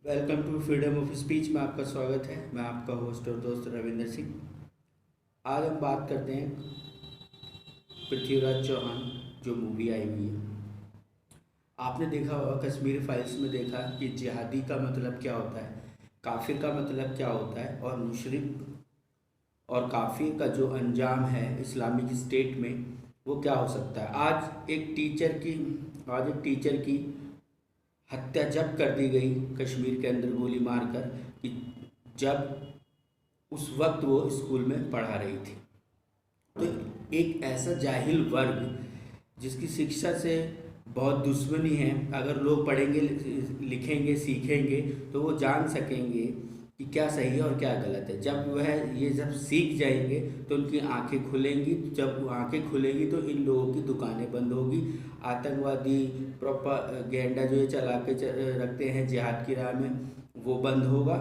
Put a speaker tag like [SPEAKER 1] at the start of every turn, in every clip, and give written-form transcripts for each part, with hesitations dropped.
[SPEAKER 1] Welcome to freedom of speech में आपका स्वागत है। मैं आपका होस्ट और दोस्त रविंदर सिंह। आज हम बात करते हैं पृथ्वीराज चौहान जो मूवी आई हुई है। आपने देखा होगा कश्मीर फाइल्स में देखा कि जिहादी का मतलब क्या होता है, काफिर का मतलब क्या होता है, और मुशरिक और काफिर का जो अंजाम है इस्लामिक स्टेट में वो क्या हो सकता है। आज एक टीचर की हत्या जब कर दी गई कश्मीर के अंदर गोली मारकर कि जब उस वक्त वो स्कूल में पढ़ा रही थी। तो एक ऐसा जाहिल वर्ग जिसकी शिक्षा से बहुत दुश्मनी है, अगर लोग पढ़ेंगे लिखेंगे सीखेंगे तो वो जान सकेंगे कि क्या सही है और क्या गलत है। जब वह ये जब सीख जाएंगे तो उनकी आंखें खुलेंगी। जब वो आंखें खुलेंगी तो इन लोगों की दुकानें बंद होगी। आतंकवादी प्रोपागेंडा जो ये चला के रखते हैं जिहाद की राह में वो बंद होगा।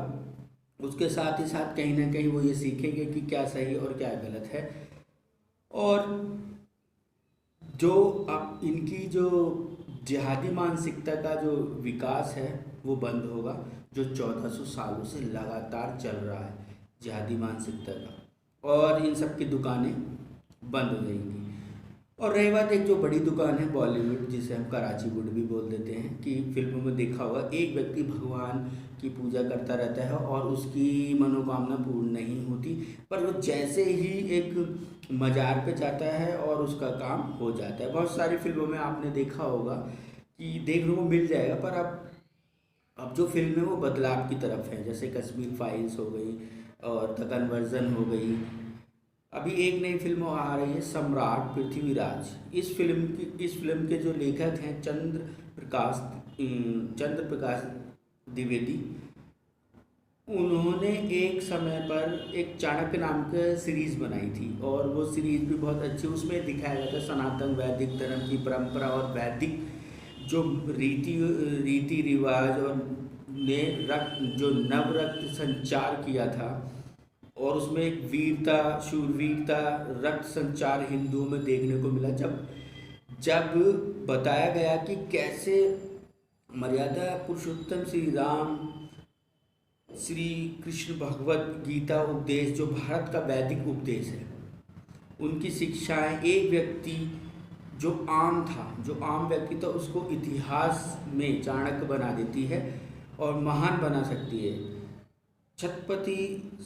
[SPEAKER 1] उसके साथ ही साथ कहीं ना कहीं वो ये सीखेंगे कि क्या सही और क्या गलत है। और जो अब इनकी जो जिहादी मानसिकता का जो विकास है वो बंद होगा, जो 1400 सालों से लगातार चल रहा है जिहादी मानसिकता का, और इन सब की दुकानें बंद हो जाएंगी। और रही बात एक जो बड़ी दुकान है बॉलीवुड, जिसे हम कराची वुड भी बोल देते हैं, कि फिल्मों में देखा होगा एक व्यक्ति भगवान की पूजा करता रहता है और उसकी मनोकामना पूर्ण नहीं होती, पर वो जैसे ही एक मज़ार पे जाता है और उसका काम हो जाता है। बहुत सारी फिल्मों में आपने देखा होगा कि देखने को मिल जाएगा। पर अब जो फिल्म है वो बदलाव की तरफ है, जैसे कश्मीर फाइल्स हो गई और द कन्वर्जन हो गई। अभी एक नई फिल्म आ रही है सम्राट पृथ्वीराज। इस फिल्म के जो लेखक हैं चंद्र प्रकाश द्विवेदी। उन्होंने एक समय पर एक चाणक्य नाम का सीरीज बनाई थी और वो सीरीज भी बहुत अच्छी। उसमें दिखाया गया था सनातन वैदिक धर्म की परंपरा और वैदिक जो रीति रिवाज और ने रक्त जो नव रक्त संचार किया था। और उसमें एक वीरता शूरवीरता रक्त संचार हिंदुओं में देखने को मिला, जब जब बताया गया कि कैसे मर्यादा पुरुषोत्तम श्री राम श्री कृष्ण भगवत गीता उपदेश जो भारत का वैदिक उपदेश है, उनकी शिक्षाएं एक व्यक्ति जो आम व्यक्ति था उसको इतिहास में चाणक्य बना देती है और महान बना सकती है, छत्रपति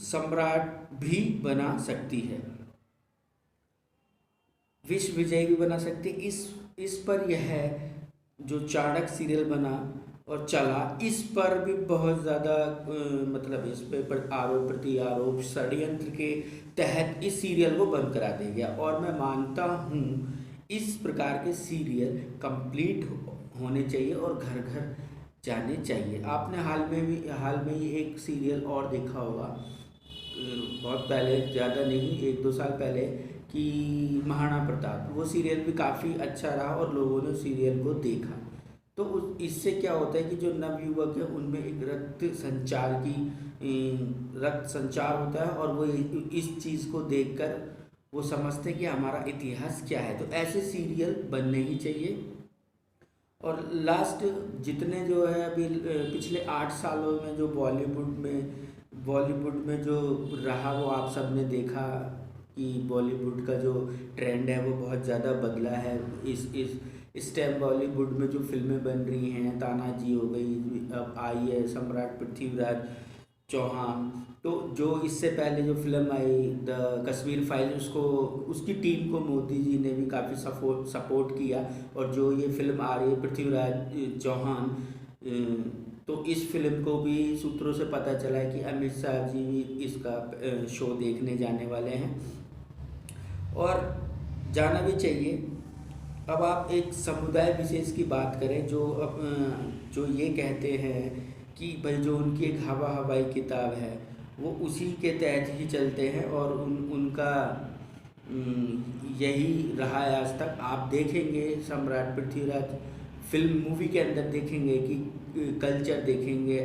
[SPEAKER 1] सम्राट भी बना सकती है, विश्व विजयी भी बना सकती है। इस पर यह जो चाणक्य सीरियल बना और चला, इस पर भी बहुत ज़्यादा मतलब इस पे आरोप प्रति आरोप षड्यंत्र के तहत इस सीरियल को बंद करा दिया गया। और मैं मानता हूँ इस प्रकार के सीरियल कंप्लीट होने चाहिए और घर घर जाने चाहिए। आपने हाल में ही एक सीरियल और देखा होगा, बहुत पहले, ज़्यादा नहीं, 1-2 साल पहले, कि महाराणा प्रताप। वो सीरियल भी काफ़ी अच्छा रहा और लोगों ने सीरियल को देखा। तो इससे क्या होता है कि जो नवयुवक है उनमें एक रक्त संचार होता है और वो इस चीज़ को देखकर वो समझते हैं कि हमारा इतिहास क्या है। तो ऐसे सीरियल बनने ही चाहिए। और लास्ट जितने जो है अभी पिछले 8 सालों में जो बॉलीवुड में जो रहा वो आप सब ने देखा कि बॉलीवुड का जो ट्रेंड है वो बहुत ज़्यादा बदला है। इस टाइम बॉलीवुड में जो फिल्में बन रही हैं, तानाजी हो गई, अब आई है सम्राट पृथ्वीराज चौहान। तो जो इससे पहले जो film I the Kashmir file, उसकी टीम को मोदी जी ने भी काफ़ी सपोर्ट किया। और जो ये फिल्म आ रही है पृथ्वीराज चौहान, तो इस फिल्म को भी सूत्रों से पता चला है कि अमित शाह जी भी इसका शो देखने जाने वाले हैं और जाना भी चाहिए। अब आप एक समुदाय विशेष की बात करें जो ये कहते हैं कि भाई जो उनकी एक हवाई किताब है वो उसी के तहत ही चलते हैं और उनका यही रहा है आज तक। आप देखेंगे सम्राट पृथ्वीराज फिल्म मूवी के अंदर देखेंगे कि कल्चर देखेंगे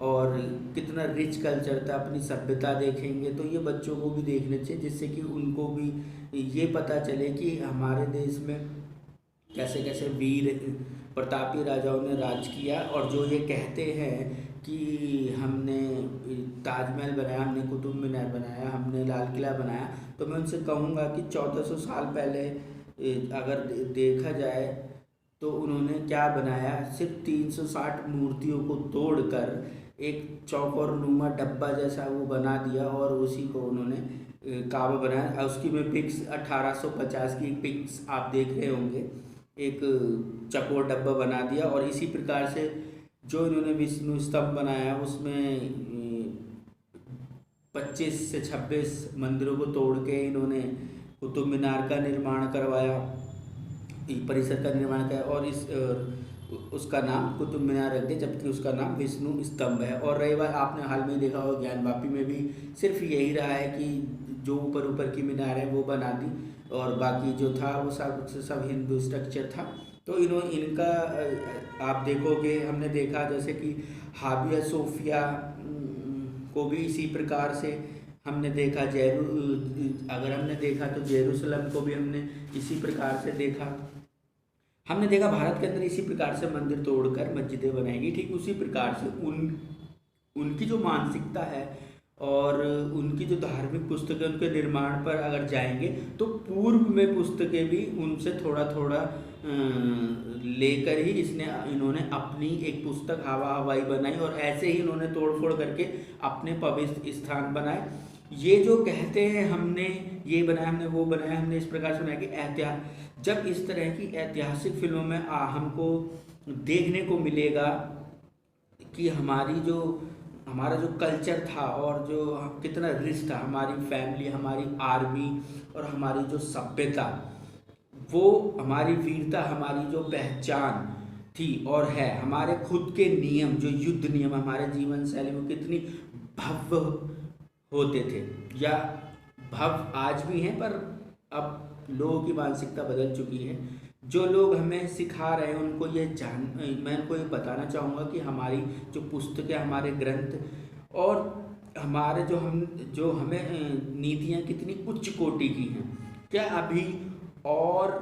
[SPEAKER 1] और कितना रिच कल्चर था, अपनी सभ्यता देखेंगे। तो ये बच्चों को भी देखने चाहिए जिससे कि उनको भी ये पता चले कि हमारे देश में कैसे कैसे वीर प्रतापी राजाओं ने राज किया। और जो ये कहते हैं कि हमने ताजमहल बनाया, हमने कुतुब मीनार बनाया, हमने लाल किला बनाया, तो मैं उनसे कहूँगा कि 1400 साल पहले अगर देखा जाए तो उन्होंने क्या बनाया, सिर्फ 360 मूर्तियों को तोड़कर एक चौकोर नुमा डब्बा जैसा वो बना दिया और उसी को उन्होंने काबा बनाया। उसकी में पिक्स 1850 की पिक्स आप देख रहे होंगे, एक चकोर डब्बा बना दिया। और इसी प्रकार से जो इन्होंने विष्णु स्तंभ बनाया उसमें 25 से 26 मंदिरों को तोड़ के इन्होंने कुतुब मीनार का निर्माण करवाया, परिसर का निर्माण किया और उसका नाम कुतुब मीनार रख दिया, जबकि उसका नाम विष्णु स्तंभ है। और रही बात, आपने हाल में देखा होगा ज्ञानवापी में भी सिर्फ यही रहा है कि जो ऊपर की मीनार है वो बना दी और बाकी जो था वो सब हिंदू स्ट्रक्चर था। तो इनका आप देखोगे, हमने देखा जैसे कि हाबिया सोफिया को भी इसी प्रकार से हमने देखा, अगर हमने देखा तो जेरूसलम को भी हमने इसी प्रकार से देखा। हमने देखा भारत के अंदर इसी प्रकार से मंदिर तोड़कर मस्जिदें बनाएंगी। ठीक उसी प्रकार से उनकी जो मानसिकता है और उनकी जो धार्मिक पुस्तकें, उनके निर्माण पर अगर जाएंगे तो पूर्व में पुस्तकें भी उनसे थोड़ा थोड़ा लेकर ही इन्होंने अपनी एक पुस्तक हवा हवाई बनाई और ऐसे ही इन्होंने तोड़ फोड़ करके अपने पवित्र स्थान बनाए। ये जो कहते हैं हमने ये बनाया, हमने वो बनाया, हमने इस प्रकार से बनाया कि जब इस तरह की ऐतिहासिक फिल्मों में हमको देखने को मिलेगा कि हमारा जो कल्चर था और जो कितना रिच था, हमारी फैमिली, हमारी आर्मी और हमारी जो सभ्यता, वो हमारी वीरता, हमारी जो पहचान थी और है, हमारे खुद के नियम, जो युद्ध नियम, हमारे जीवन शैली वो कितनी भव्य होते थे या भव्य आज भी हैं, पर अब लोगों की मानसिकता बदल चुकी है। जो लोग हमें सिखा रहे हैं उनको मैं उनको ये बताना चाहूँगा कि हमारी जो पुस्तकें, हमारे ग्रंथ और हमारे जो हमें नीतियाँ कितनी उच्च कोटि की हैं। क्या अभी और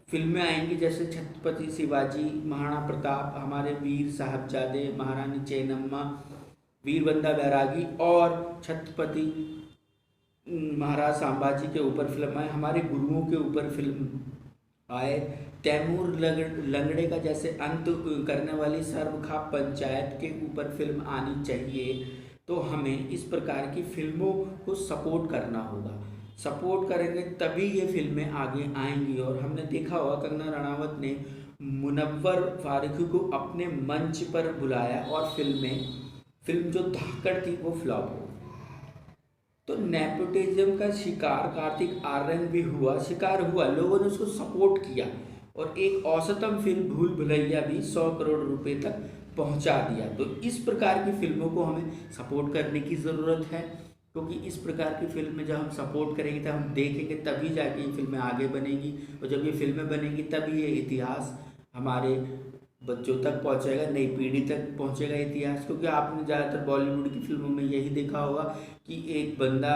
[SPEAKER 1] फिल्में आएंगी जैसे छत्रपति शिवाजी, महाराणा प्रताप, हमारे वीर साहबजादे, महारानी चेन्नम्मा, वीरबंदा बैरागी और छत्रपति महाराज संभाजी के ऊपर फिल्म आए, हमारे गुरुओं के ऊपर फिल्म आए, तैमूर लंगड़े का जैसे अंत करने वाली सर्वखाप पंचायत के ऊपर फिल्म आनी चाहिए। तो हमें इस प्रकार की फिल्मों को सपोर्ट करना होगा। सपोर्ट करेंगे तभी ये फिल्में आगे आएंगी। और हमने देखा होगा कंगना रनावत ने मुनव्वर फारूकी को अपने मंच पर बुलाया और फिल्म जो धाकड़ थी वो फ्लॉप हो। तो नेपोटिज्म का कार्तिक आर्यन भी शिकार हुआ, लोगों ने उसको सपोर्ट किया और एक औसतम फिल्म भूल भुलैया भी 100 करोड़ रुपए तक पहुंचा दिया। तो इस प्रकार की फिल्मों को हमें सपोर्ट करने की ज़रूरत है, क्योंकि इस प्रकार की फिल्में जब हम सपोर्ट करेंगे तब हम देखेंगे, तभी जाके ये फिल्में आगे बनेगी और जब ये फिल्में बनेंगी तभी ये इतिहास हमारे बच्चों तक पहुंचेगा, नई पीढ़ी तक पहुंचेगा इतिहास। क्योंकि आपने ज़्यादातर बॉलीवुड की फिल्मों में यही देखा होगा कि एक बंदा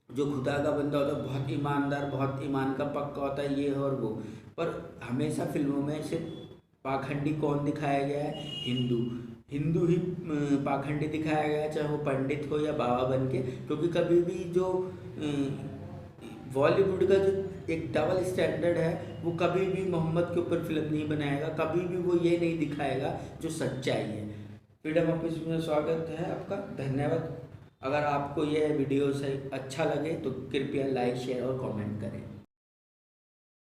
[SPEAKER 1] जो खुदा का बंदा होता है, बहुत ईमानदार, बहुत ईमान का पक्का होता है, ये और वो, पर हमेशा फिल्मों में सिर्फ पाखंडी कौन दिखाया गया है? हिंदू ही पाखंडी दिखाया गया है, चाहे वो पंडित हो या बाबा बन के। क्योंकि कभी भी जो बॉलीवुड का जो एक डबल स्टैंडर्ड है वो कभी भी मोहम्मद के ऊपर फिल्म नहीं बनाएगा, कभी भी वो ये नहीं दिखाएगा जो सच्चाई है। फ्रीडम ऑफिस में स्वागत है आपका, धन्यवाद। अगर आपको यह वीडियो से अच्छा लगे तो कृपया लाइक, शेयर और कमेंट करें।